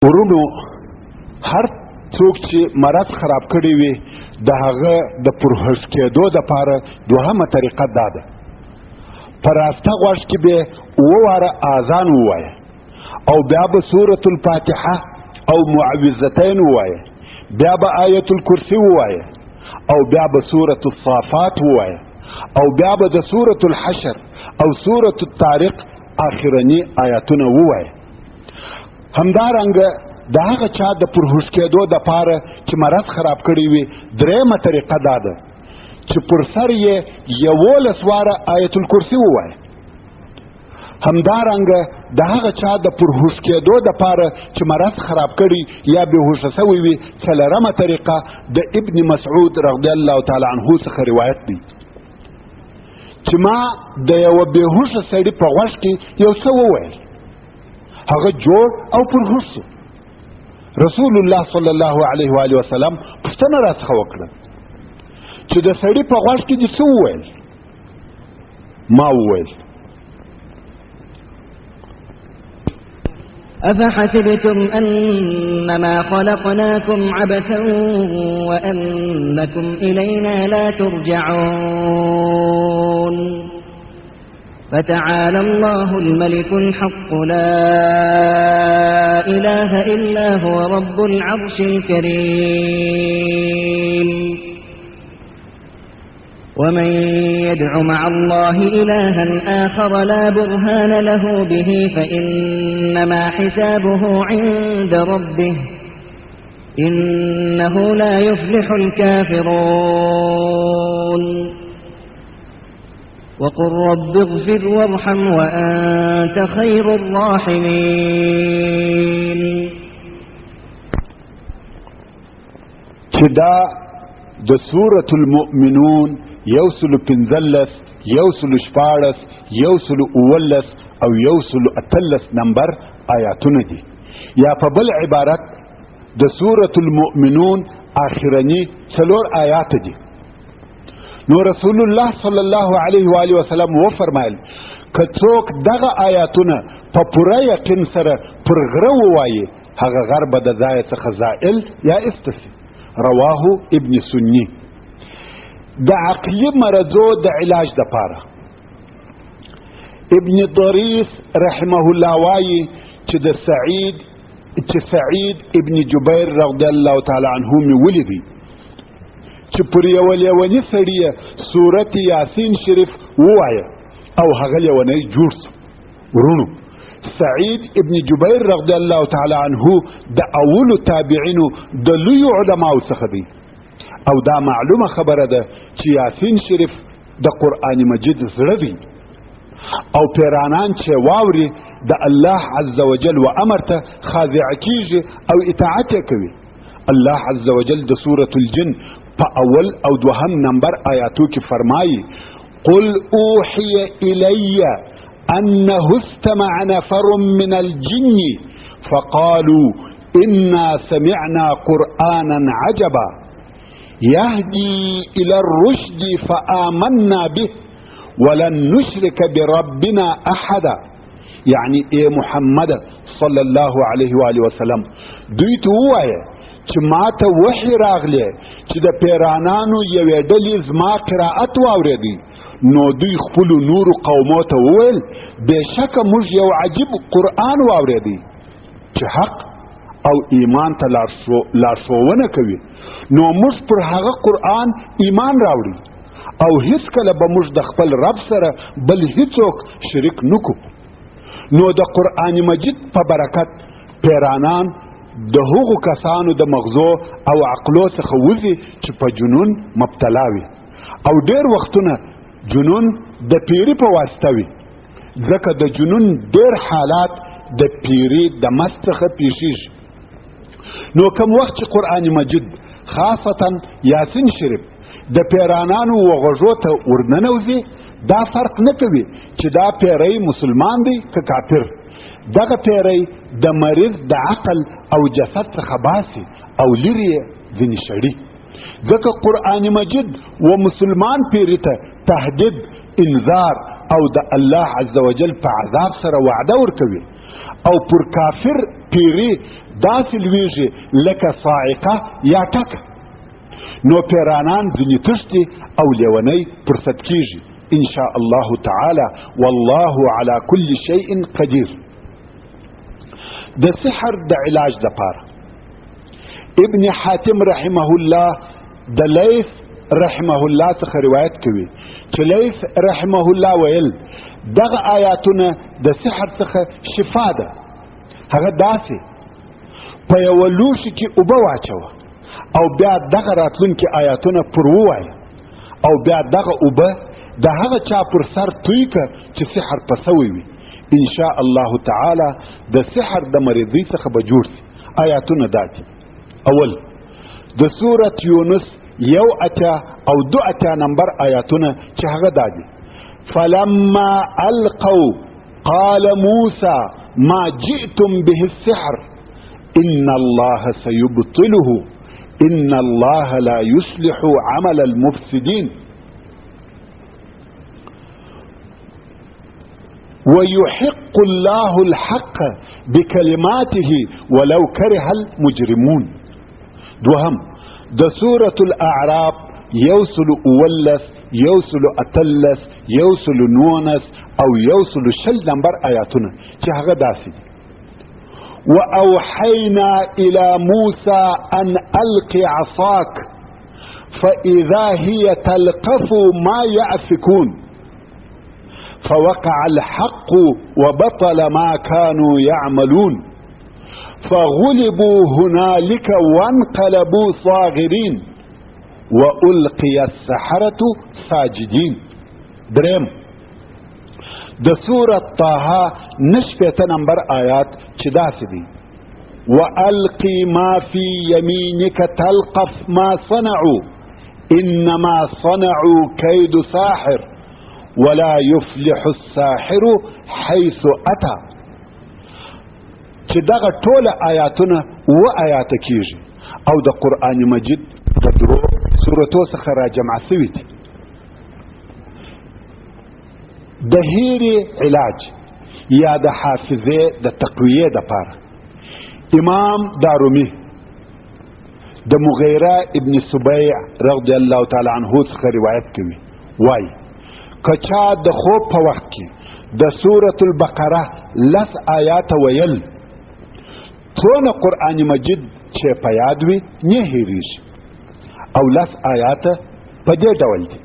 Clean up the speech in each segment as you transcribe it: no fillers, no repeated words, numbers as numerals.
ورونو هر څوک چې مرض خراب کړی وي د هغه د پرهوش کېدو دپاره دوهمه طریقه دا ده، په راسته غوږ کې به اووه واره اذان ووایه او بیا به سورة الفاتحه او معوذتین ووایه، بیا به آیت الکرسی ووایه او بیا به سورة الصافات ووایه او بیا به د سورة الحشر او سورة الطارق آخرنی آیاتونه ووایه. همدارنګه د هغه چا د پرهوش کېدو دپاره چې مرض خراب کړی وي درېیمه طریقه دا ده چې پر سر یې 11 واره آیت الکرسی ووایه. همدارنګه د هغه چا د پرهوش کېدو دپاره چې مرض خراب کړي یا بېهوشه سوی وي څلورمه طریقه د ابن مسعود رضی الله تعالی عنه څخه روایت دی چې ما د یوه بېهوشه سړي په غوږ کې یو څه وویل، هغه جوړ او پرهوش شو. رسول الله صلی الله علیه و آله وسلم پوښتنه راڅخه وکړه چې د سړي په غوږ کې دې څه وویل؟ ما وویل أفحسبتم أنما خلقناكم عبثا وأنكم إلينا لا ترجعون فتعالى الله الملك الحق لا إله إلا هو رب العرش الكريم ومن يدع مع الله إلها آخر لا برهان له به فإنما حسابه عند ربه إنه لا يفلح الكافرون وقل رب اغفر وارحم وأنت خير الراحمين. دا د سورة المؤمنون یوسلو پنځلس، یوسلو شپاړس، یوسلو اوولس او یوسلو اتلس نمبر آیاتونه دي، یا په بل عبارت د سورة المؤمنون آخرنی 4 آیات دي. نو رسول الله صلی الله علیه و آله وسلم وفرمایل که څوک دغه آیاتونه په پوره یقین سره پر غره ووایي هغه غر به د ځای څخه زائل یا استسی. رواه ابن سنی. د عقلی مرضو د علاج د پاره ابن ضریس رحمه الله وایي چې د سعید ابن جبیر رضی الله تعالی عنه می ولیدي چې پر یو لیونی سړی سورت یاسین شریف ووایه او هغه لیونی جوړ شو. ورونو سعید ابن جبیر رضی الله تعالی عنه د اولو تابعینو د لویو علماو څخه دی او دا معلومه خبره ده چې یاسین شریف د قرآن مجید زړه دی او پیرانان چې واوري د الله عز وجل و امر ته خاضع کیږي او اطاعت کوي. الله عز وجل د سورة الجن په اول او دوهم نمبر آیاتو کې فرمایي قل اوحي الی انه استمع نفر من الجن فقالوا انا سمعنا قرآنا عجبا يهدي الى الرشد فآمنا به ولن نشرك بربنا احدا. يعني اے محمد صلی الله علیه و آله وسلم دوی ته ووایه چې ماته وحی راغلی چې د پیرانانو یوې ډلې زما قرائت واورېدی نو دوی خپلو نورو قومو ته وویل بېشکه موږ یو عجیب قرآن واورېدی چې حق او ایمان ته لارښوونه کوي نو موږ پر هغه قرآن ایمان راوړي او هیڅکله به موږ د خپل رب سره بل هیڅوک شریک نکو. نو د قرآن مجید په برکت پیرانان د هغو کسانو د مغزو او عقلو څخه وځي چې په جنون مبتلا وي او ډېر وختونه جنون د پیری په واسطه وي ځکه د جنون ډېر حالات د پیری د مس څخه پیښیږي. نو کوم وخت چې قرآن مجید خاصتا یاسین شریف د پیرانانو و غوږو ته ورننوځي دا فرق نه کوي چې دا پیری مسلمان دی که کافر. دغه پیری د مریض د عقل او جسد څخه باسي او لري ځینې شړي ځکه قرآن مجید و مسلمان پیری ته تهدید انذار او د الله عز وجل په عذاب سره وعده ورکوي او پر کافر پیری داسې لویږي لکه صاعقه یا ټکه، نو پیرانان ځینې تښتي او لیونی فرصت کیږي. ان شاء الله تعالی والله على كل شيء قدير. د سحر د علاج دپاره ابن حاتم رحمه الله د لیث رحمه الله څخه روایت کوي چې لیث رحمه الله ویل دغه آیاتونه د سحر څخه شفا ده. هغه داسې په یوه لوښي کې اوبه واچوه او بیا دغه راتلونکي آیاتونه پر ووایه او بیا دغه اوبه د هغه چا پر سر توی که چې سحر په سوی وي. ان شاء الله تعالی د سحر د مریضۍ څخه به جوړ سي. آیاتونه دا دي: اول د سورة یونس 1 او 2 نمبر آیاتونه چې هغه دا دي: فلما القوا قال موسى ما جئتم به السحر ان الله سيبطله ان الله لا يصلح عمل المفسدين ويحق الله الحق بكلماته ولو كره المجرمون. دوهم د سورة الاعراف 1 1 19 او 1 نمبر آیاتونه چې هغه داسې دي: وأوحينا إلى موسى أن ألق عصاك فإذا هي تلقف ما يأفكون فوقع الحق وبطل ما كانوا يعملون فغلبوا هنالك وانقلبوا صاغرين وألقي السحرة ساجدين. درهم د سورة طه 9 نمبر آیات چې داسې دي: وألقي ما في يمينك تلقف ما صنعوا إنما صنعوا كيد ساحر ولا يفلح الساحر حيث أتى. چې دغه ټوله آیاتونه آیات کیږي او د قرآن مجید د درو سورتو څخه را جمع سوي دي. د هیرې علاج یا د حافظې د تقویې دپاره امام دارومی د مغیره ابن سبیع رضی الله تعالی عنه څخه روایت کوي، وایي که چا د خوب په وخت کې د سورة البقره 10 آیات ویل، څونه قرآن مجید چې په یاد وي نه هیریږي. او 10 آیات په دې ډول دي: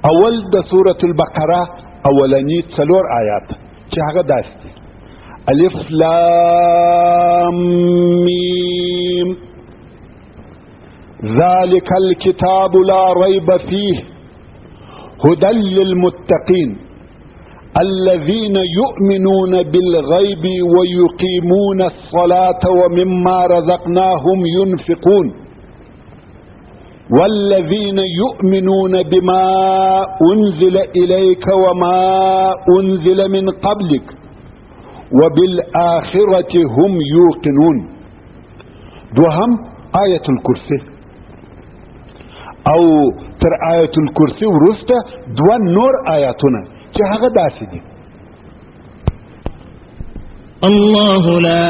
اول د سورة البقره اولنی 4 آیات چې هغه داسې دي: الف لام میم ذلك الكتاب لا ريب فيه هدى للمتقين الذين يؤمنون بالغيب ويقيمون الصلاة ومما رزقناهم ينفقون والذين يؤمنون بما أنزل إليك وما أنزل من قبلك وبالآخرة هم يوقنون. دوهم آية الكرسي او تر آية الكرسي ورسته 2 نور آياتنا چې هغه داسې دي: الله لا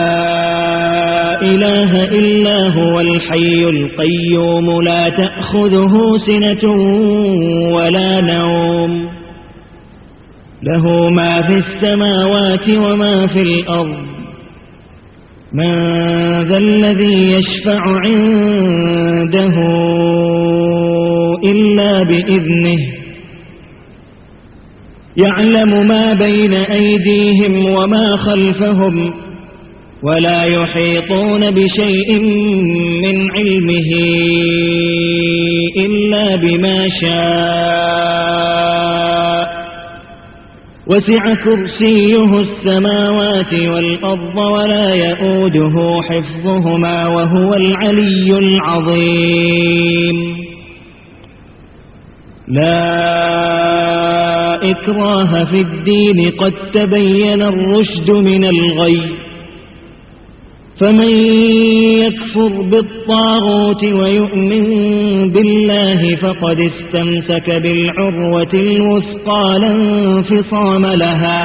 إله إلا هو الحي القيوم لا تأخذه سنة ولا نوم له ما في السماوات وما في الأرض من ذا الذي يشفع عنده إلا بإذنه يعلم ما بين أيديهم وما خلفهم ولا يحيطون بشيء من علمه إلا بما شاء وسع كرسيه السماوات والأرض ولا يؤوده حفظهما وهو العلي العظيم. لا إكراه في الدين قد تبين الرشد من الغي فمن يكفر بالطاغوت ويؤمن بالله فقد استمسك بالعروة الوثقى لا انفصام لها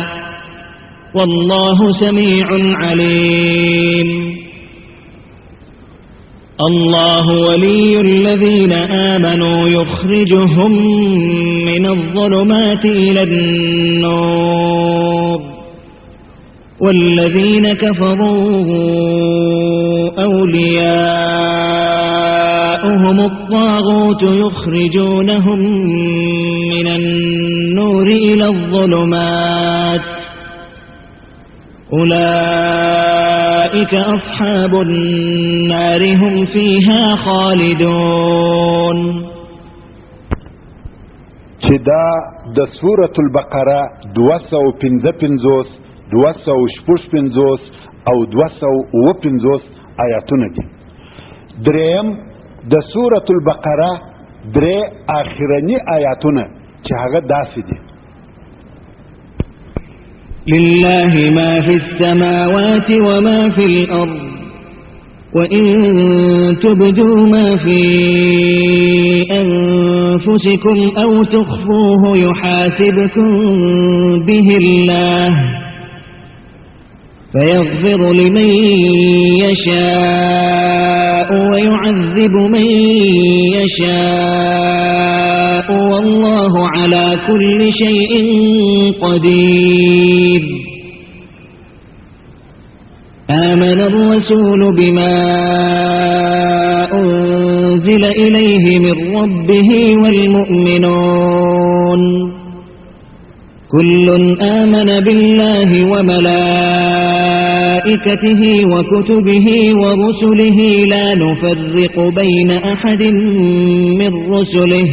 والله سميع عليم الله ولي الذين آمنوا يخرجهم من الظلمات إلى النور والذين كفروا أولياؤهم الطاغوت يخرجونهم من النور إلى الظلمات أولئك أصحاب النار هم فيها خالدون. چې دا د سورة البقره 255 256 او 259 آیاتونه دي. دریم د سورة البقره درې آخرنی آیاتونه چې هغه داسې دي: لله ما في السماوات وما في الأرض وإن تبدوا ما في أنفسكم أو تخفوه يحاسبكم به الله فيغفر لمن يشاء ويعذب من يشاء والله على كل شيء قدير. آمن الرسول بما أنزل إليه من ربه والمؤمنون كل آمن بالله وملائكته وكتبه ورسله لا نفرق بين أحد من رسله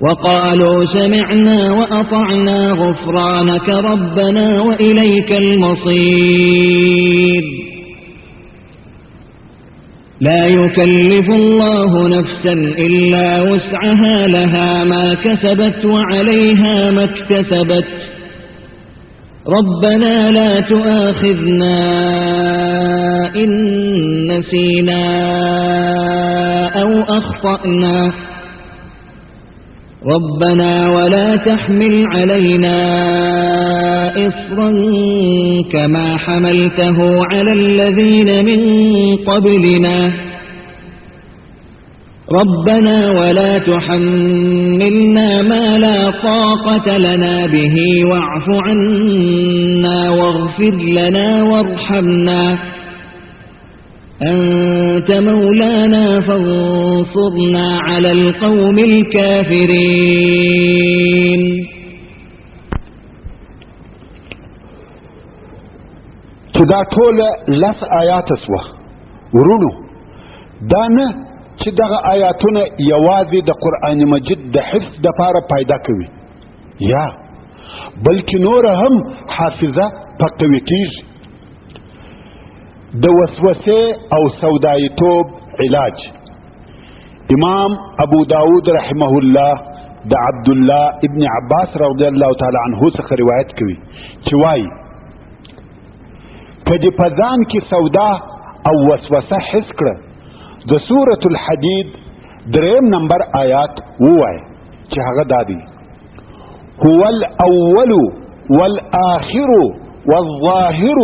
وقالوا سمعنا وأطعنا غفرانك ربنا وإليك المصير. لا يكلف الله نفسا إلا وسعها لها ما كسبت وعليها ما اكتسبت ربنا لا تؤاخذنا إن نسينا أو أخطأنا ربنا ولا تحمل علينا إصرا كما حملته على الذين من قبلنا ربنا ولا تحملنا ما لا طاقة لنا به واعف عنا واغفر لنا وارحمنا أنت مولانا فانصرنا على القوم الكافرين. چې دا ټول لس آیات سوه ورونو، دا نه چې دغه آیاتونه یوازې د قرآن مجید د حفظ دپاره پیدا کوي، یا بلکې نور هم حافظه په قوي کیږي. د وسوسه او سودایتوب علاج امام ابو داود رحمه الله د عبد الله ابن عباس رضی الله تعالی عنه څخه روایت کوي چې وایي کدی په ځان کې سودا او وسوسه حس کړه د سورة الحدید 3 نمبر آیات ووایي چې هغه دادی: هو الاول والآخر والظاهر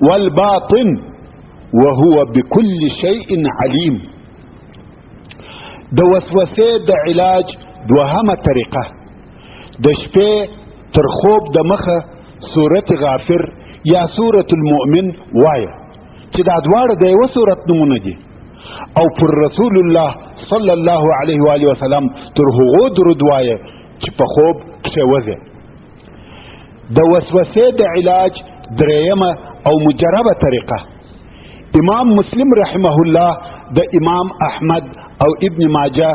والباطن وهو بكل شيء عليم. د وسوسه د علاج دوهمه طریقه د شپې تر خوب د مخه سورت غافر یا سورت المؤمن وایه چې دا دواړه د یوه سورت نمونه دي، او پر رسول الله صلی الله علیه و آله وسلم تر هغو درود وایه چې په خوب کښېوځې. د وسوسه د علاج دریمه او مجربه طریقه امام مسلم رحمه الله د امام احمد او ابن ماجه،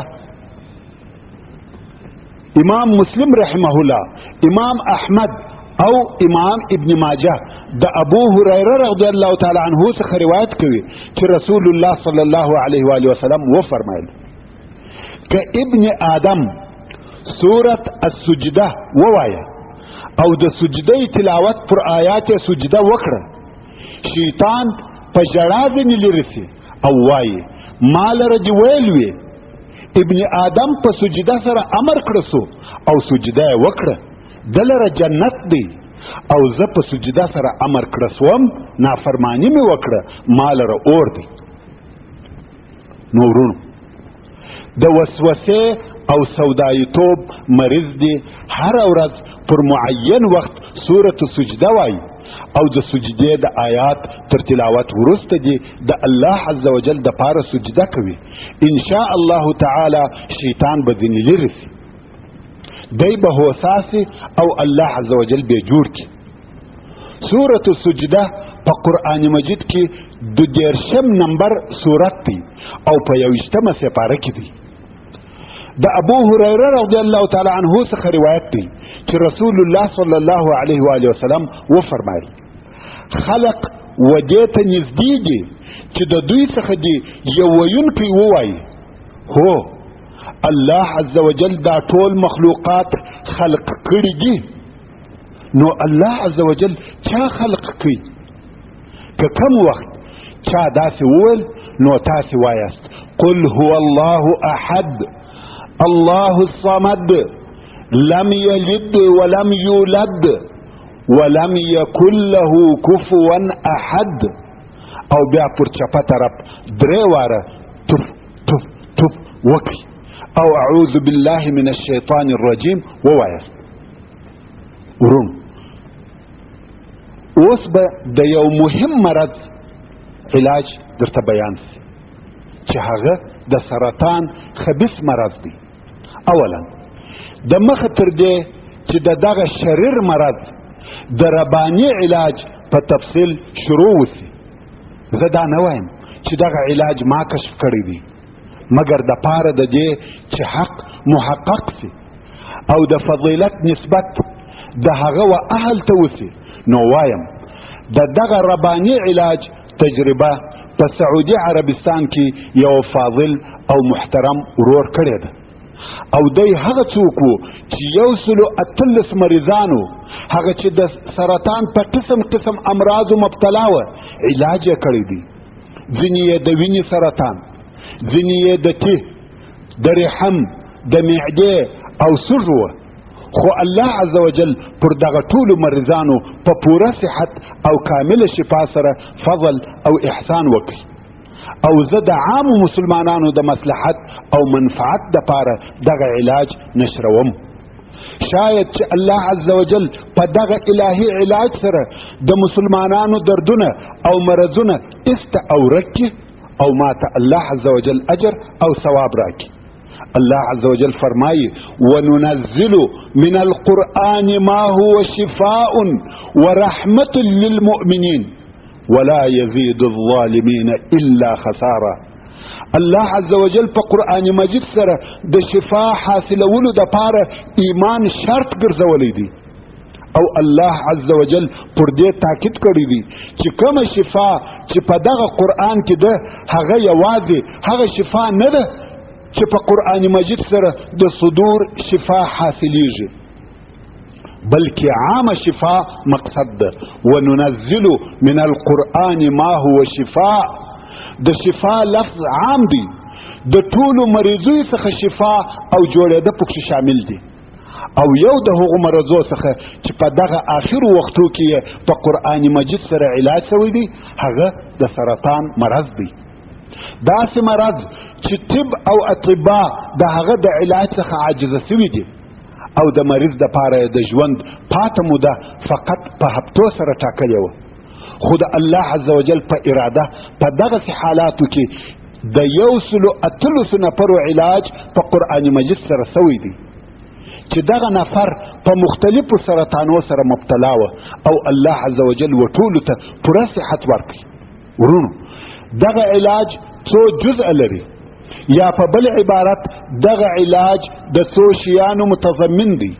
امام مسلم رحمه الله، امام احمد او امام ابن ماجه د ابو هريره رضی الله تعالی عنه څخه روایت کوي چې رسول الله صلی الله علیه و آله وسلم و فرمایل: که ابن آدم سورت السجده ووایه او د سجده تلاوت پر آیات سجده وکړه، شیطان په ژړا ځینې لرې سي او وایي ما لره دې ویل وې ابن آدم په سجده سره امر کړه سو او سجده یې وکړه، ده لره جنت دی او زه په سجده سره امر کړه سوم نافرمانی مې وکړه ما لره اور دی. نو ورونو د وسوسې او سودایتوب مریض دی هر ورځ پر معین وخت سورة سجده وای او د سجدې د آیات تر تلاوت وروسته دی د الله عز وجل د پاره سجده کوي. ان شاء الله تعالی شیطان به ځینې لرې سي دی به هوساسي او الله عز وجل به جوړ کړي. سورة سجده په قرآن مجید کې 22 نمبر سورت دی او په 21مه سپاره کې دی. د ابو هريره رضی الله تعالی عنه څخه روایت دی چې رسول الله صلی الله علیه و آله وسلم و فرمایل خلق ودې ته نږدې دي چې د دوی څخه دی یو ویونکی ووایي هو الله عز وجل دا ټول مخلوقات خلق کړي دي. نو الله عز وجل چا خلق کړي؟ که کم وخت چا داسې وویل نو تاسې وایاست قل هو الله احد الله الصمد لم يلد ولم يولد ولم يكن له كفوا احد. او بیا پر چپه طرف 3 واره تف تف تف وکړي او اعوذ بالله من الشیطان الرجیم ووایاست. ورون اوس به د یو مهم مرض علاج درته بیان سي چې هغه د سرطان خبیث مرض دی. اولا د مخه تر دې چې دغه شریر مرض د رباني علاج په تفصیل شروع وسی زه دا نه وایم چې دغه علاج ما کشف کړی دی مګر د پاره د دې چې حق محقق سي او د فضیلت نسبت د هغه و اهل ته وسی. نو وایم دغه رباني علاج تجربه په سعودي عربستان کې یو فاضل او محترم ورور کړی ده او دی هغه څوک وو چې 113 مریضانو هغه چې د سرطان په قسم قسم امراضو مبتلا و علاج یې کړی دی. ځینې یې د وینې سرطان، ځینې یې د تیه، د رحم، د معدې او سږو. خو الله عز وجل پر دغه ټولو مریضانو په پوره صحت او کامل شفا سره فضل او احسان وکړي او زه د عامو مسلمانانو د مصلحت او منفعت د پاره دغه علاج نشروم. شاید چې الله عز وجل په دغه الهي علاج سره د مسلمانانو دردونه او مرضونه است او رکي او ماته الله عز وجل اجر او ثواب راکي. الله عز وجل فرمایي وننزل من القرآن ما هو شفاء ورحمة للمؤمنين ولا يزيد الظالمين الا خسارا. الله عز وجل په قرآن مجید سره د شفا حاصلولو د پاره ایمان شرط ګرځولی دی او الله عز وجل پر دې تاکید کړی دی چې کومه شفا چې په دغه قرآن کې ده هغه یوازې هغه شفا نه ده چې په قرآن مجید سره د صدور شفا حاصلیږي بلکې عام شفا مقصد ده. وننزل من القرآن ما هو شفاء د شفا لفظ عام دی د ټولو مریضوی څخه شفا او جوړېده پکې شامل دی او یو د هغو مرضو څخه چې په دغه آخرو وختو کې په قرآن مجید سره علاج شوی دی هغه د سرطان مرض دی. داسې مرض چې طب او اطباء د هغه د علاج څخه عاجزه سوي دي او د مریض د پاره د ژوند پاته موده فقط په هفتو سره ټاکلې وه خو د الله عز وجل په اراده په دغسې حالاتو کې د 113 نفرو علاج په قرآن مجید سره سوی دی چې دغه نفر په مختلفو سرطانو سره مبتلا و او الله عز وجل وټولو ته پوره صحت ورکړي. ورونو دغه علاج څو جزء لري یا په بل عبارت دغه علاج د څو شیانو متضمن دی.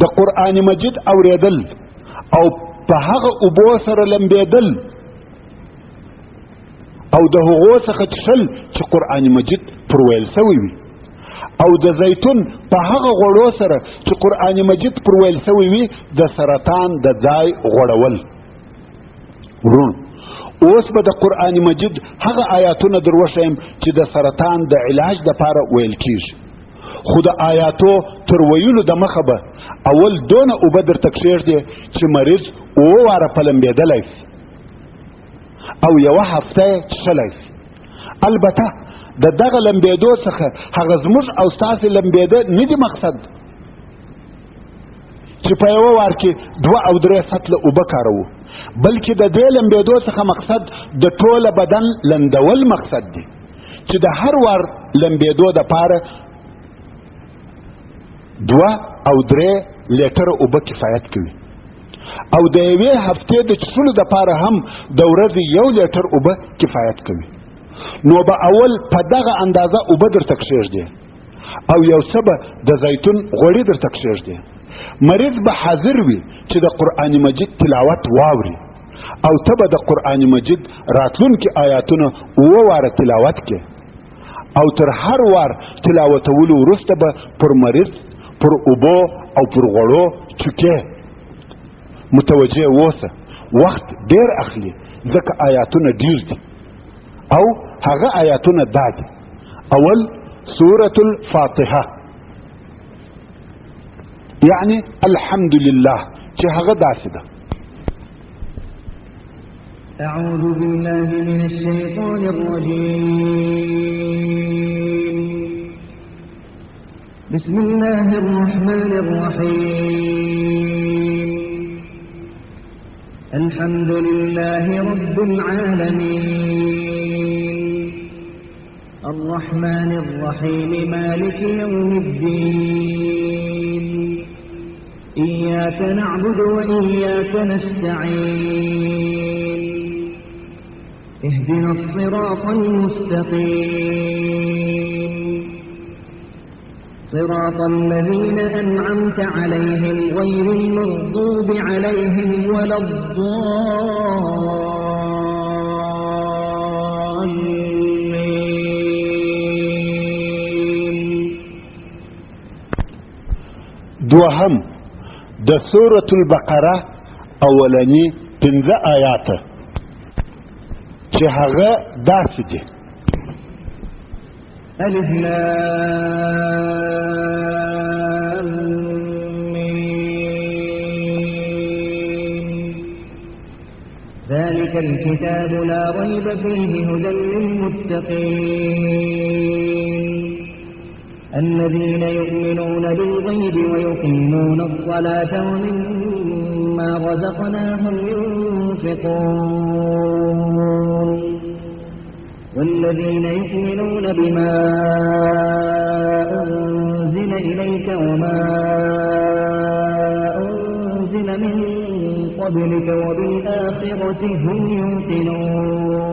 د قرآن مجید اوریدل او په هغه اوبو سره لمبېدل او د هغو څخه څښل چې قرآن مجید پر ویل سوی وي او د زیتون په هغه غوړو سره چې قرآن مجید پر ویل سوی وي د سرطان د ځای غوړول. ورونو اوس به د قرآن مجید هغه آیاتونه در وښیم چې د سرطان د علاج د پاره ویل کیږي خو د آیاتو تر ویلو د مخه به اول دونه اوبه درته کښېږدې چې مریض 7 واره په لمبېدلی شي او 1 هفته یې څښلی شي. البته د دغه لمبېدو څخه هغه زموږ او ستاسې لمبېده نه دي مقصد چې په 1 وار کې 2 او 3 سطله اوبه کاروو، بلکې د دې لمبېدو څخه مقصد د ټوله بدن لندول مقصد دی چې د هر وار لمبېدو دپاره 2 او 3 لیټره اوبه کفایت کوي او د 1 هفتې د څښلو دپاره هم د ورځې 1 لیټر اوبه کفایت کوي. نو به اول په دغه اندازه اوبه درته کښېږدې او یو څه به د زیتون غوړي درته کښېږدې. مریض به حاضر وي چې د قرآن مجید تلاوت واوري او ته به د قرآن مجید راتلونکي آیاتونه 7 واره تلاوت کې او تر هر وار تلاوتولو وروسته به پر مریض پر اوبو او پر غوړو چکې. متوجه اوسه، وخت ډیر اخلي ځکه آیاتونه ډیر دي او هغه آیاتونه دا دي: اول سورة الفاتحه یعنی الحمد لله چې هغه داسې ده. أعوذ بالله من الشيطان الرجيم. بسم الله الرحمن الرحيم. الحمد لله رب العالمين الرحمن الرحيم مالك يوم الدين إياك نعبد وإياك نستعين اهدنا الصراط المستقيم صراط الذين أنعمت عليهم غير المغضوب عليهم ولا الضالين. دوهم د سورة البقره اولنی 15 آیاته چې هغه داسې دي: ألف لام ميم ذلك الكتاب لا ريب فيه هدى للمتقين الذين يؤمنون بالغيب ويقيمون الصلاة ومما رزقناهم ينفقون والذين يؤمنون بما أنزل إليك وما أنزل من قبلك وبالآخرة هم يوقنون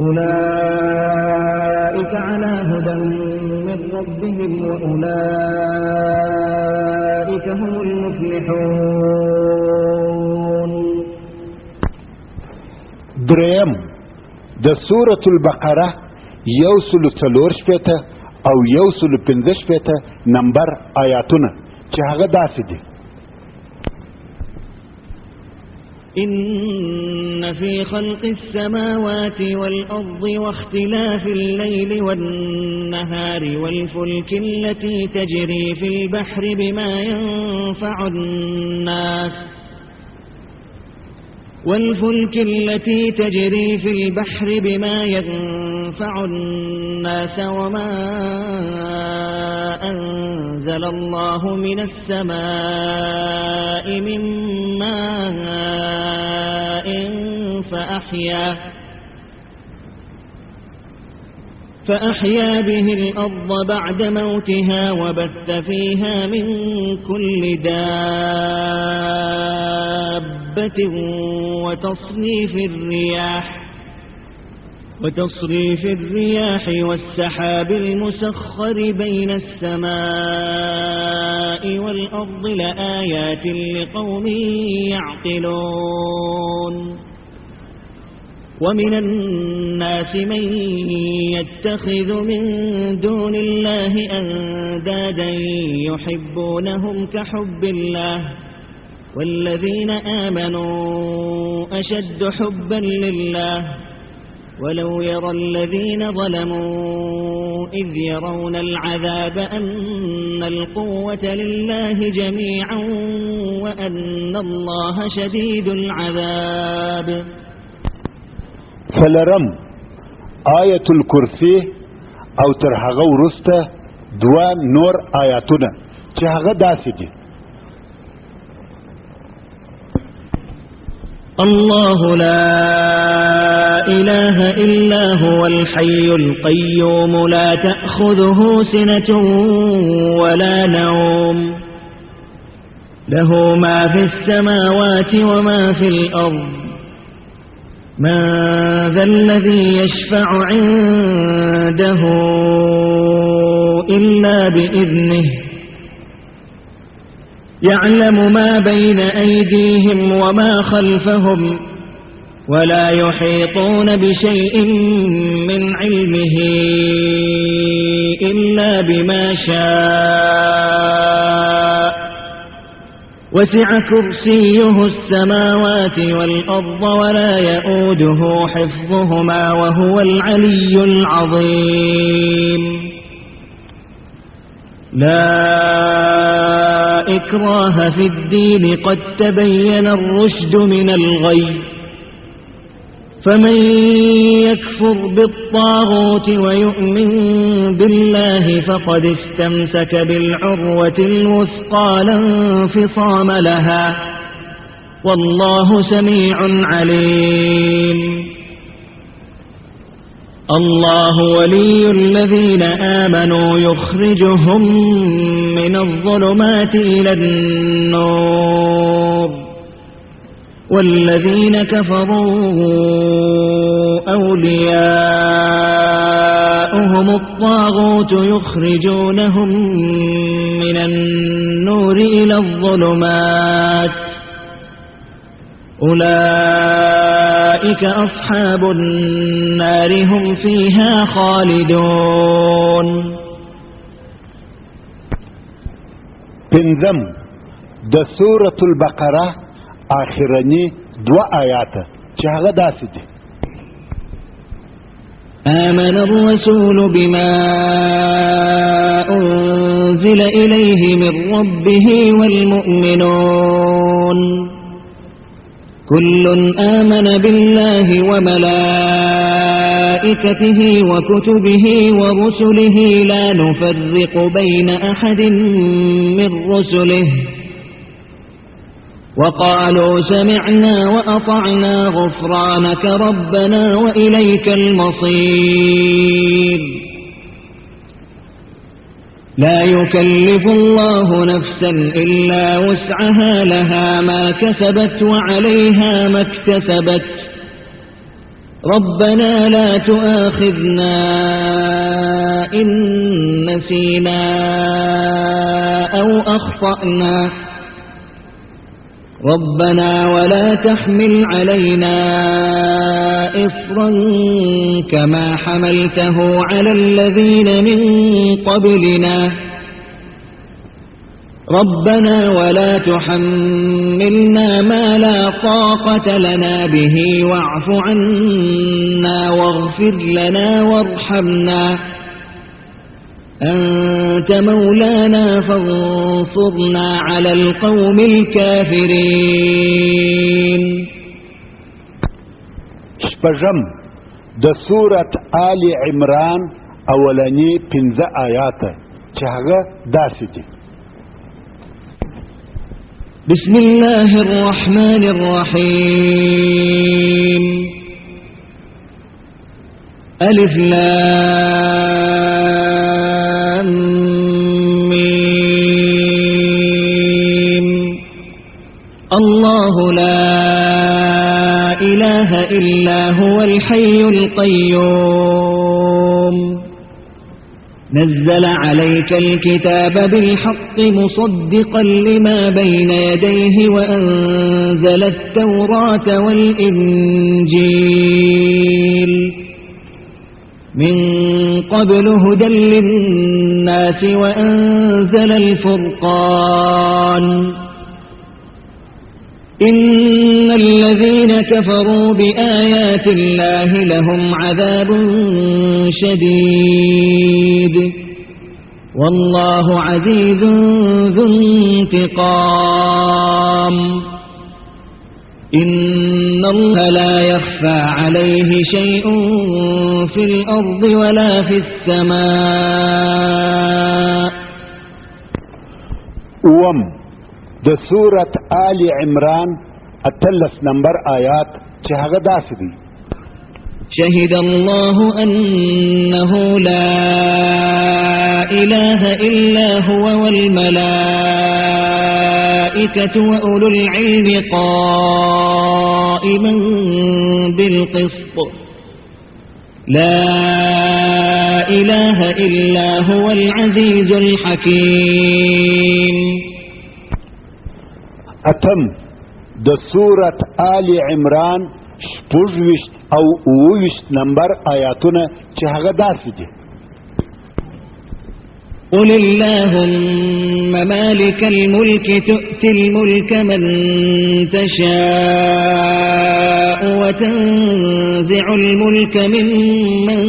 أولئك على هدى من ربهم وأولئك هم المفلحون. دریم د سورة البقره 144 او 115 نمبر آیاتونه چې هغه داسې دي: إن في خلق السماوات والأرض واختلاف الليل والنهار والفلك التي تجري في البحر بما ينفع الناس وما أنزل الله من السماء من ماء فأحيا به الأرض بعد موتها وبث فيها من كل دابة وتصريف الرياح والسحاب المسخر بين السماء والأرض لآيات لقوم يعقلون. ومن الناس من يتخذ من دون الله أندادا يحبونهم كحب الله والذين آمنوا أشد حبا لله ولو يرى الذين ظلموا إذ يرون العذاب أن القوة لله جميعا وأن الله شديد العذاب. فلرم آية الكرسي او تر هغه ورسته دوا نور آیاتونه چې هغه داسې دي: الله لا إله إلا هو الحي القيوم لا تأخذه سنة ولا نوم له ما في السماوات وما في الأرض من ذا الذي يشفع عنده إلا بإذنه يعلم ما بين أيديهم وما خلفهم ولا يحيطون بشيء من علمه إلا بما شاء وسع كرسيه السماوات والأرض ولا يؤوده حفظهما وهو العلي العظيم. لا إكراه في الدين قد تبين الرشد من الغي فمن يكفر بالطاغوت ويؤمن بالله فقد استمسك بالعروة الوثقى لا انفصام لها والله سميع عليم. الله ولي الذين آمنوا يخرجهم من الظلمات إلى النور والذين كفروا أولياؤهم الطاغوت يخرجونهم من النور إلى الظلمات أولئك أصحاب النار هم فيها خالدون. پنځم د سورة البقرة آخرنی دو آیات چې هغه داسې دي: آمن الرسول بما أنزل إليه من ربه والمؤمنون كل آمن بالله وملائكته وكتبه ورسله لا نفرق بين أحد من رسله وقالوا سمعنا وأطعنا غفرانك ربنا وإليك المصير. لا يكلف الله نفسا إلا وسعها لها ما كسبت وعليها ما اكتسبت ربنا لا تؤاخذنا إن نسينا أو أخطأنا ربنا ولا تحمل علينا إصرا كما حملته على الذين من قبلنا ربنا ولا تحملنا ما لا طاقة لنا به واعف عنا واغفر لنا وارحمنا أنت مولانا فانصرنا على القوم الكافرين. شپږم د سورة آل عمران اولنی 15 آیات چې هغه داسې دي: بسم الله الرحمن الرحيم ألف لام ميم الله لا إله إلا هو الحي القيوم نزل عليك الكتاب بالحق مصدقا لما بين يديه وأنزل التوراة والإنجيل من قبل هدى للناس وأنزل الفرقان إن الذين كفروا بآيات الله لهم عذاب شديد والله عزيز ذو انتقام إن الله لا يخفى عليه شيء في الأرض ولا في السماء. د سورة آل عمران 13 نمبر آیات چې هغه داسې دي: شهد الله أنه لا إله إلا هو والملائكة وأولو العلم قائما بالقسط لا إله إلا هو العزيز الحكيم. اتم د سورة آل عمران 26 او 29 نمبر آیاتونه چې هغه داسې دي: قل اللهم مالك الملك تؤتي الملك من تشاء وتنزع الملك ممن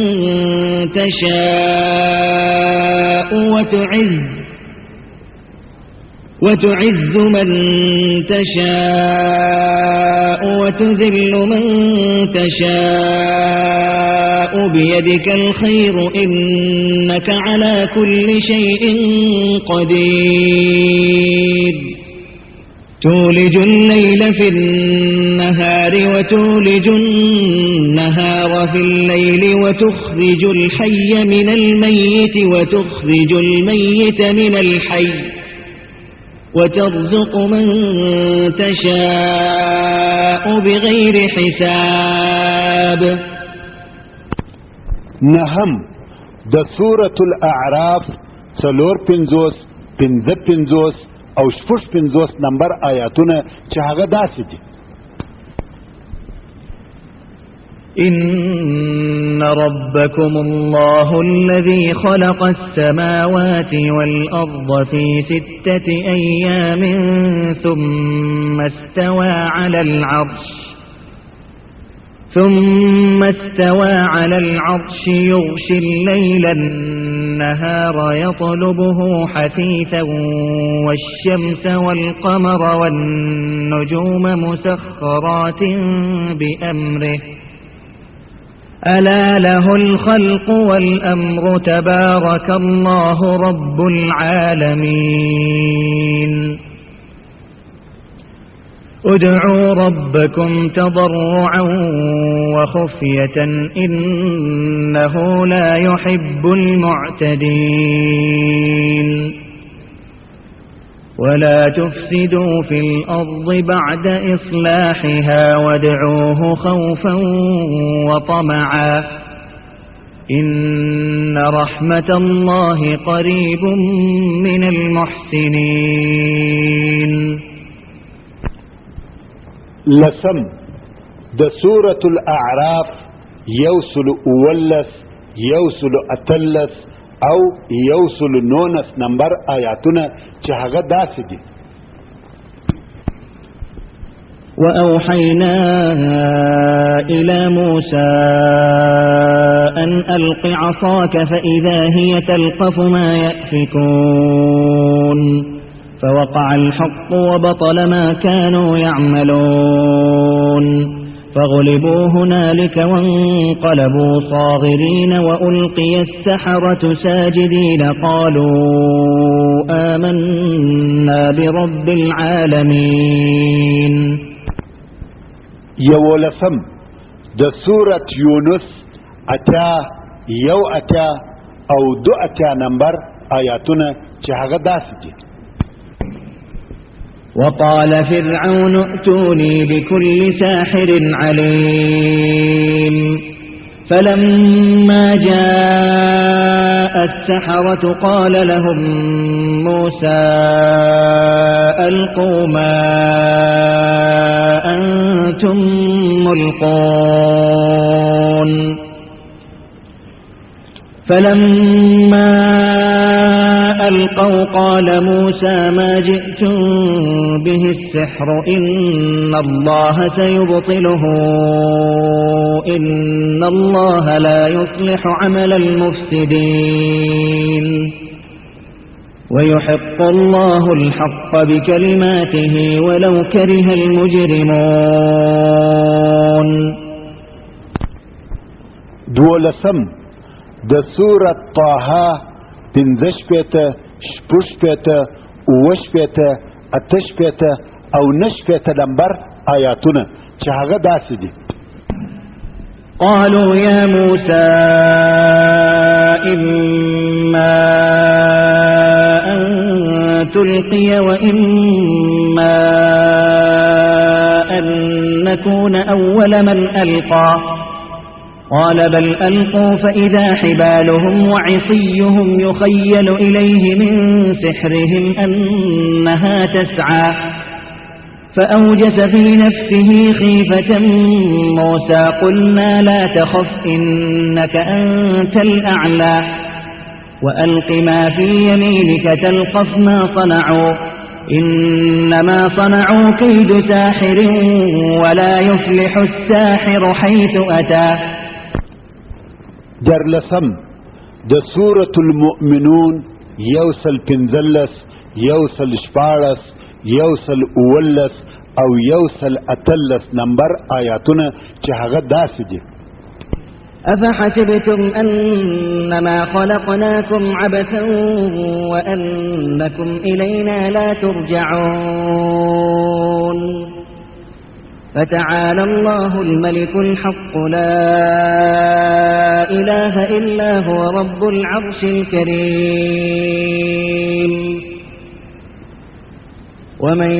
تشاء وتعز من تشاء وتذل من تشاء بيدك الخير إنك على كل شيء قدير تولج الليل في النهار وتولج النهار في الليل وتخرج الحي من الميت وتخرج الميت من الحي وترزق من تشاء بغير حساب. نهم د سورة الأعراف 4 او 55 نمبر آیاتونه چې هغه داسې دي: إن ربكم الله الذي خلق السماوات والأرض في 6 أيام ثم استوى على العرش يغشي الليل النهار يطلبه حثيثا والشمس والقمر والنجوم مسخرات بأمره ألا له الخلق والأمر تبارك الله رب العالمين. ادعوا ربكم تضرعا وخفية إنه لا يحب المعتدين. ولا تفسدوا في الأرض بعد إصلاحها وادعوه خوفا وطمعا إن رحمة الله قريب من المحسنين. لسم د سورة الأعراف يوصل أولس يوصل أتلس او يوصل 19 نمبر آیاتونه چې هغه داسې دي: وأوحينا إلى موسى أن ألق عصاك فإذا هي تلقف ما يأفكون فوقع الحق وبطل ما كانوا يعملون فغلبوا هنالك وانقلبوا صاغرين وألقي السحرة ساجدين قالوا آمنا برب العالمين. يولسم د سورة يونس أتا او 2 نمبر آیاتونه چې هغه داسې دي: وقال فرعون ائتوني بكل ساحر عليم فلما جاء السحرة قال لهم موسى ألقوا ما أنتم ملقون فلما ألقوا قال موسى ما جئتم به السحر إن الله سيبطله إن الله لا يصلح عمل المفسدين ويحق الله الحق بكلماته ولو كره المجرمون. دولسم د سورة طه 15 شپږ اووه اتشپېته او نشپېته نمبر آیاتونه چې هغه داسې دي: قالوا يا موسى إما أن تلقي وإما أن نكون أول من ألقى قال بل ألقوا فإذا حبالهم وعصيهم يخيل إليه من سحرهم أنها تسعى فأوجس في نفسه خيفة موسى قلنا لا تخف إنك أنت الأعلى وألق ما في يمينك تلقف ما صنعوا إنما صنعوا كيد ساحر ولا يفلح الساحر حيث أتى. درلسم د سورة المؤمنون يوصل پنځلس يوصل شپاړس يوصل اولس او يوصل اتلس نمبر آیاتونه چې هغه داسې دي: أفحسبتم أنما خلقناكم عبثا وأنكم إلينا لا ترجعون فتعالى الله الملك الحق لا إله إلا هو رب العرش الكريم. ومن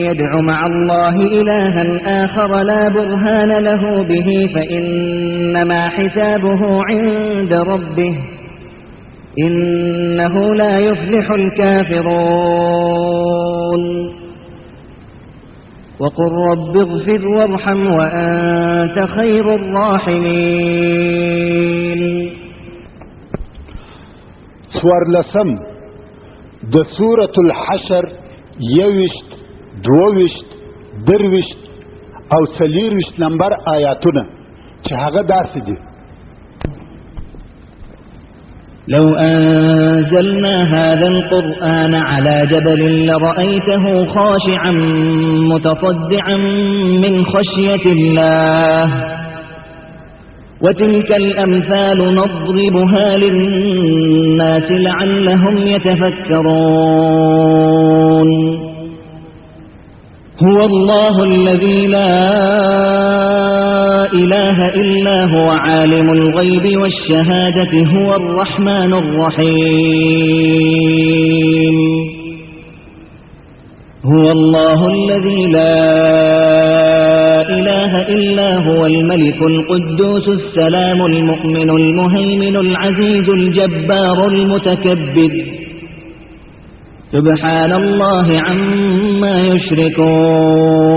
يدع مع الله إلها آخر لا برهان له به فإنما حسابه عند ربه إنه لا يفلح الكافرون. وقل رب اغفر وارحم وأنت خير الراحمين. سوارلسم د سورة الحشر یوشت دووشت دروشت او څلېروشت نمبر آیاتونه چې هغه داسې دي: لو أنزلنا هذا القرآن على جبل لرأيته خاشعا متصدعا من خشية الله وتلك الأمثال نضربها للناس لعلهم يتفكرون. هو الله الذي لا إله إلا هو عالم الغيب والشهادة هو الرحمن الرحيم. هو الله الذي لا إله إلا هو الملك القدوس السلام المؤمن المهيمن العزيز الجبار المتكبر سبحان الله عما يشركون.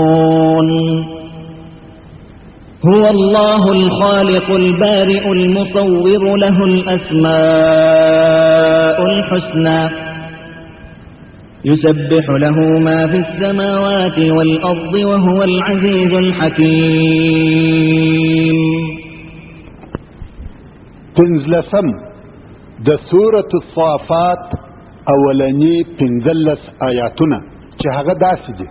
هو الله الخالق البارئ المصور له الأسماء الحسنى يسبح له ما في السماوات والأرض وهو العزيز الحكيم. پنځلسم د سورة الصافات اولنی پنځلس آیاتونه چې هغه داسې دي: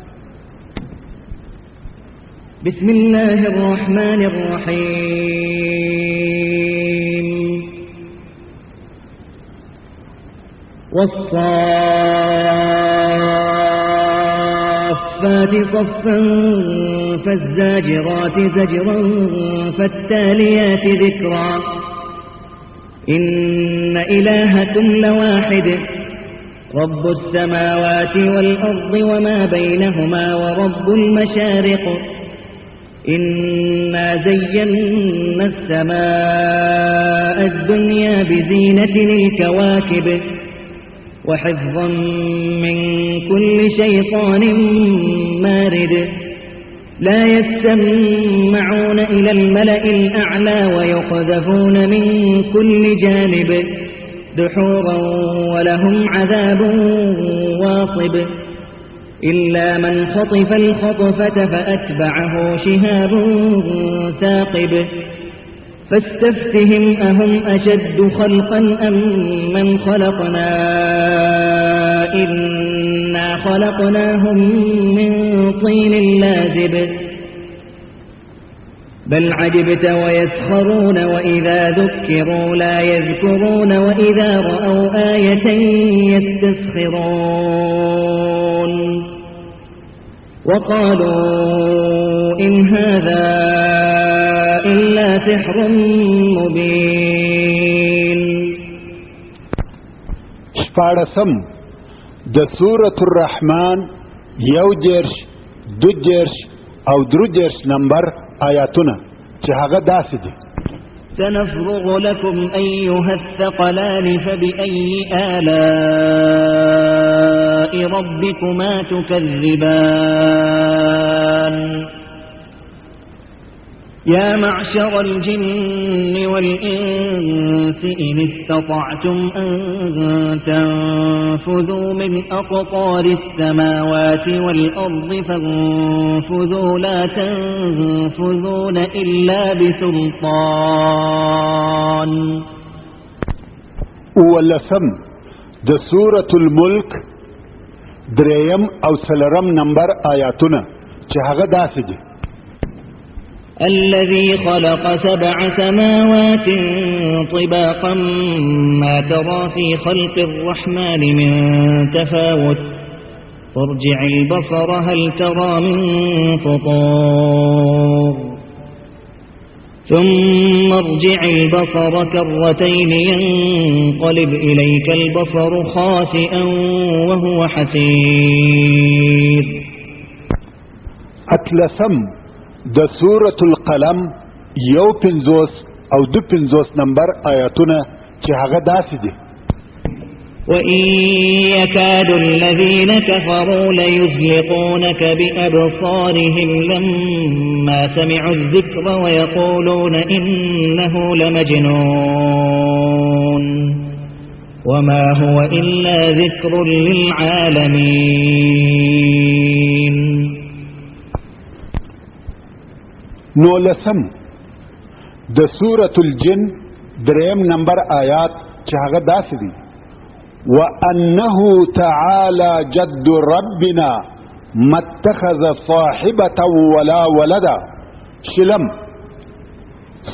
بسم الله الرحمن الرحيم. والصافات صفا فالزاجرات زجرا فالتاليات ذكرا إن إلهكم لواحد رب السماوات والأرض وما بينهما ورب المشارق إنا زينا السماء الدنيا بزينة الكواكب وحفظا من كل شيطان مارد لا يستمعون إلى الملأ الأعلى ويقذفون من كل جانب دحورا ولهم عذاب واصب إلا من خطف الخطفة فأتبعه شهاب ثاقب فاستفتهم أهم أشد خلقا أم من خلقنا إنا خلقناهم من طين لازب بل عجبت ويسخرون وإذا ذكروا لا يذكرون وإذا رأوا آية يستسخرون وقالوا إن هذا إلا سحر مبين. شپاړسم د سورة الرحمن یو دېرش دو دېرش او درو دېرش نمبر آیاتونه چې هغه داسې دي: سنفرغ لكم أيها الثقلان فبأي آلاء ربكما تكذبان يا معشر الجن والإنس إن استطعتم أن تنفذوا من أقطار السماوات والأرض فانفذوا لا تنفذون إلا بسلطان. ولسم د سورة الملک دریم او سلرم نمبر آیاتونه چې هغه داسې دي: الذي خلق سبع سماوات طباقا ما ترى في خلق الرحمن من تفاوت فارجع البصر هل ترى من فطور ثم ارجع البصر كرتين ينقلب إليك البصر خاسئا وهو حسير. اتلسم د سورة القلم یو پنځوس او دو پنځوس نمبر آیاتونه چې هغه داسې دي: وإن يكاد الذين كفروا ليزلقونك بأبصارهم لما سمعوا الذكر ويقولون إنه لمجنون وما هو إلا ذكر للعالمين. نولسم د سورة الجن دریم نمبر آیات چې هغه داسې دي: وأنه تعالى جد ربنا ما اتخذ صاحبة ولا ولدا. شلم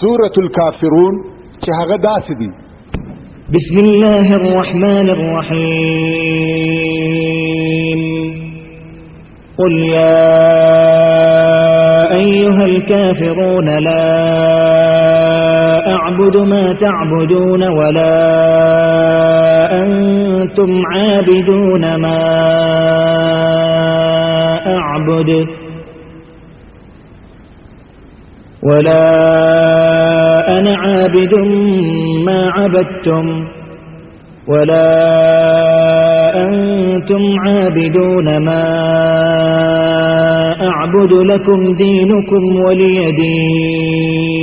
سورة الكافرون چې هغه داسې دي: بسم الله الرحمن الرحيم قل يا أيها الكافرون لا أعبد ما تعبدون ولا أنتم عابدون ما أعبد ولا أنا عابد ما عبدتم ولا أنتم عابدون ما أعبد لكم دينكم ولي دين.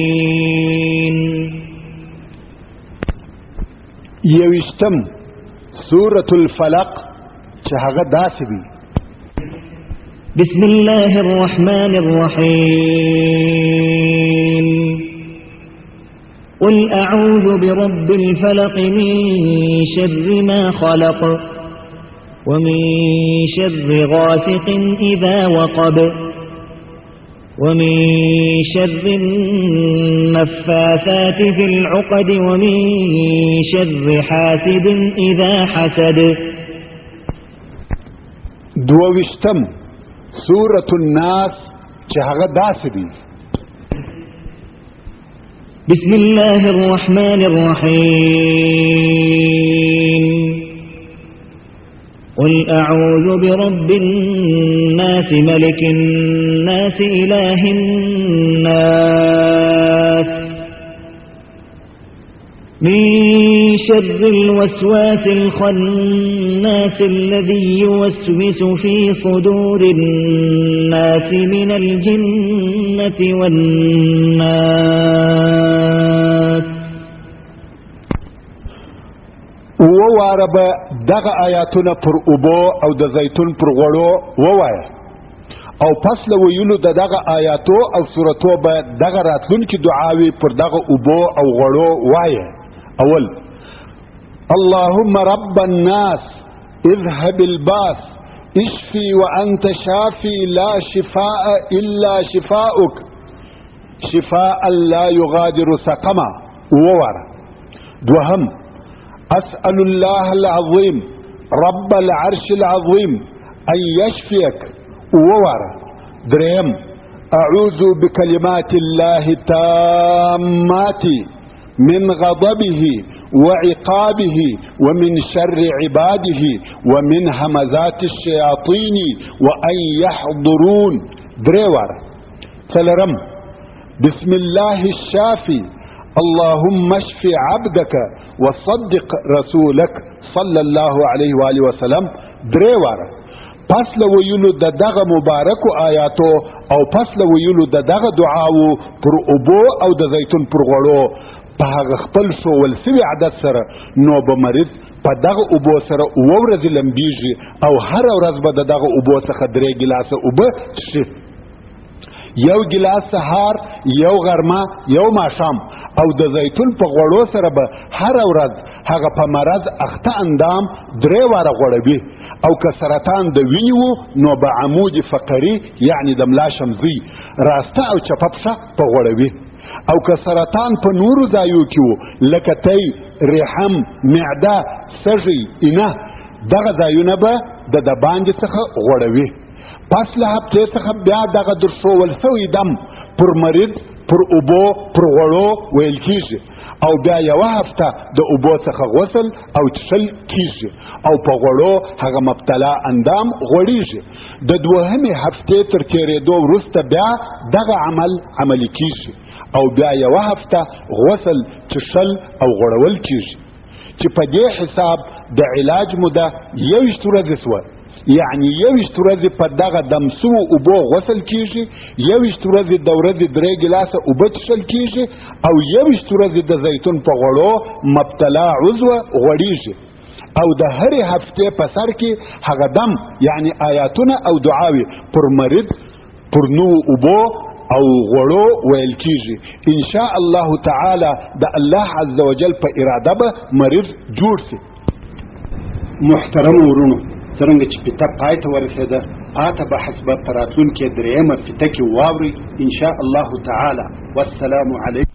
یوشتم سورة الفلق چې هغه داسې دي: بسم الله الرحمن الرحيم قل أعوذ برب الفلق من شر ما خلق ومن شر غاسق إذا وقب ومن شر النفاثات في العقد ومن شر حاسد إذا حسد. دووشتم سورة الناس چې هغه داسې دي: بسم الله الرحمن الرحيم قل أعوذ برب الناس ملك الناس إله الناس من شر الوسواس الخناس الذي يوسوس في صدور الناس من الجنة والناس. وواره به دغه آیاتونه پر اوبو او د زیتون پر غوړو ووایه او پس له ویلو د دغه آیاتو او سورتو به دغه راتلونکي دعاوې پر دغه اوبو او غوړو وایه. اول: اللهم رب الناس اذهب الباس اشفي وانت شافي لا شفاء الا شفاؤك شفاء لا يغادر سقما وواره. دوهم: اسأل الله العظيم رب العرش العظيم ان يشفيك وواره. درهم: اعوذ بكلمات الله التامات من غضبه وعقابه ومن شر عباده ومن همزات الشياطين وان يحضرون. دريوار. څلورم: بسم الله الشافي اللهم اشف عبدك وصدق رسولك صلى الله عليه وآله وسلم. دريوار. پس له ویلو د دغه مبارکو آیاتو او پس له ویلو د دغه دعاو پر اوبو او د زیتون پر غوړو په هغه خپل شوول سوي عادت سره نو به مریض په دغه اوبو سره اوه ورځې لمبیږي او هره ورځ به د دغه اوبو څخه 3 ګیلاسه اوبه څښي، 1 ګیلاس سهار، 1 غرمه، 1 ماښام، او د زیتون په غوړو سره به هره ورځ هغه په مرض اخته اندام 3 واره غوړوي. او که سرطان د وینې و نو به عمود فقري یعنی د ملا شمزي راسته او چپه پښه په غوړوي. او که سرطان په نورو ځایو کې و لکه تی، رحم، معده، سږي، اینه، دغه ځایونه به د باندې څخه غوړوي. پس له هفتې څخه بیا دغه درښول سوی دم پر مریض پر اوبو پر غوړو ویل کیږي او بیا 1 هفته د اوبو څخه غسل او څښل کیږي او په غوړو هغه مبتلا اندام غوړیږي. د 2مې هفتې تر تېرېدو وروسته بیا دغه عمل عملي کیږي او بیا 1 هفته غسل، څښل او غوړول کیږي چې په دې حساب د علاج موده 21 ورځې سوه. یعنی 21 ورځې په دغه دمسو اوبو غسل کیږي، 21 ورځې د ورځې 3 ګیلاسه اوبه څښل کیږي او 21 ورځې د زیتون په غوړو مبتلا عضو غوړیږي او د هرې هفتې په سر کې هغه دم یعنی آیاتونه او دعاوې پر مریض پر نوو اوبو او غوړو ویل کیږي. ان شاء الله تعالی د الله عز وجل په اراده به مریض جوړ شي. محترم ورونو، څرنګه چې فته پای ته ورسېده، آته بحث به په راتلونکې 3مه فته کې واورئ ان شاء الله تعالی. والسلام علیکم.